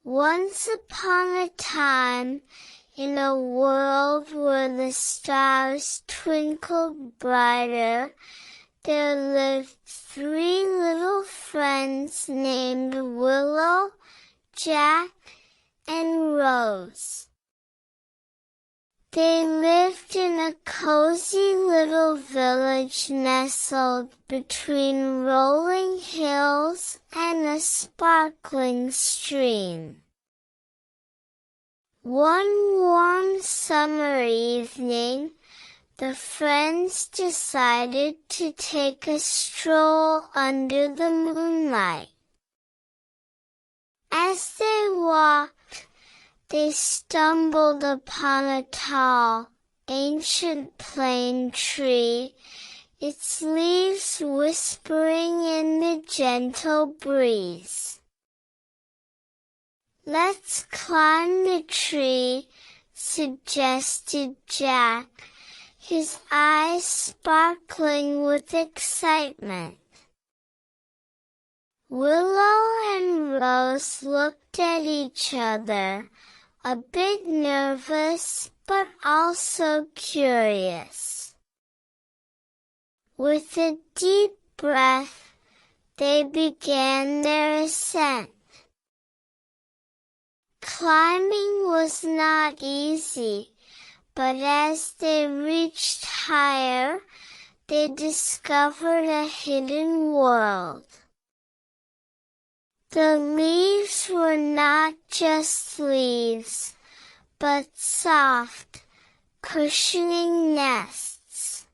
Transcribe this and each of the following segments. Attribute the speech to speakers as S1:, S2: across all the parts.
S1: Once upon a time, in a world where the stars twinkled brighter, there lived 3 little friends named Willow, Jack, and Rose. They lived in a cozy little village nestled between rolling hills and a sparkling stream. One warm summer evening, the friends decided to take a stroll under the moonlight. As they walked, they stumbled upon a tall, ancient plane tree, its leaves whispering in the gentle breeze. "Let's climb the tree," suggested Jack, his eyes sparkling with excitement. Willow and Rose looked at each other, a bit nervous but also curious. With a deep breath, they began their ascent. Climbing was not easy, but as they reached higher, they discovered a hidden world. The leaves were not just leaves, but soft, cushioning nests.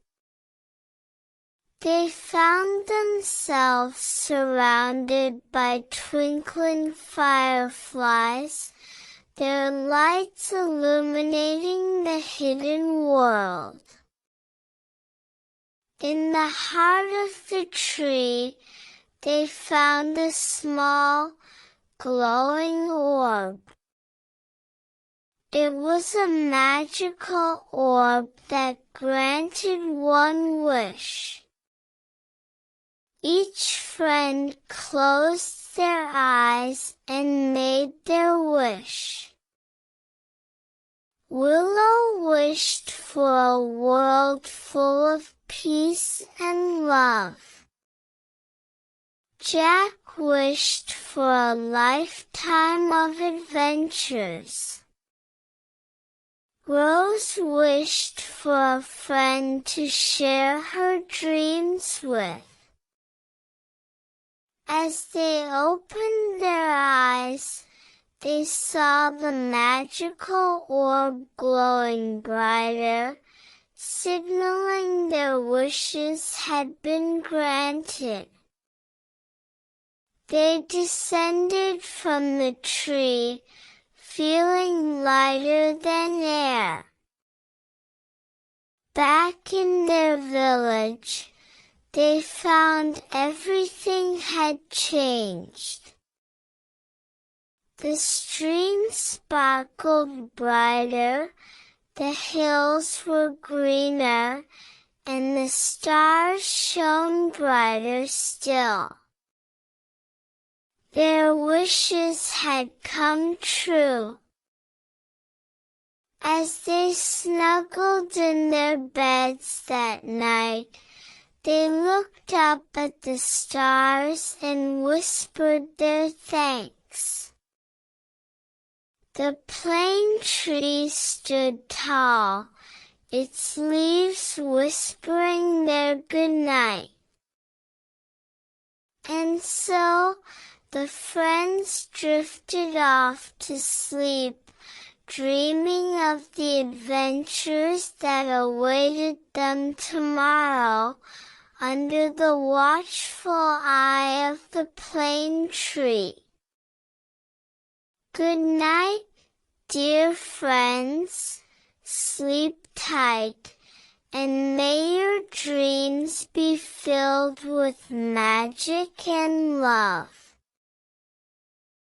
S1: They found themselves surrounded by twinkling fireflies, their lights illuminating the hidden world. In the heart of the tree, they found a small, glowing orb. It was a magical orb that granted one wish. Each friend closed their eyes and made their wish. Willow wished for a world full of peace and love. Jack wished for a lifetime of adventures. Rose wished for a friend to share her dreams with. As they opened their eyes, they saw the magical orb glowing brighter, signaling their wishes had been granted. They descended from the tree, feeling lighter than air. Back in their village, they found everything had changed. The stream sparkled brighter, the hills were greener, and the stars shone brighter still. Their wishes had come true. As they snuggled in their beds that night, they looked up at the stars and whispered their thanks. The plane tree stood tall, its leaves whispering their goodnight. And so, the friends drifted off to sleep, dreaming of the adventures that awaited them tomorrow under the watchful eye of the plane tree. Good night, dear friends, sleep tight, and may your dreams be filled with magic and love.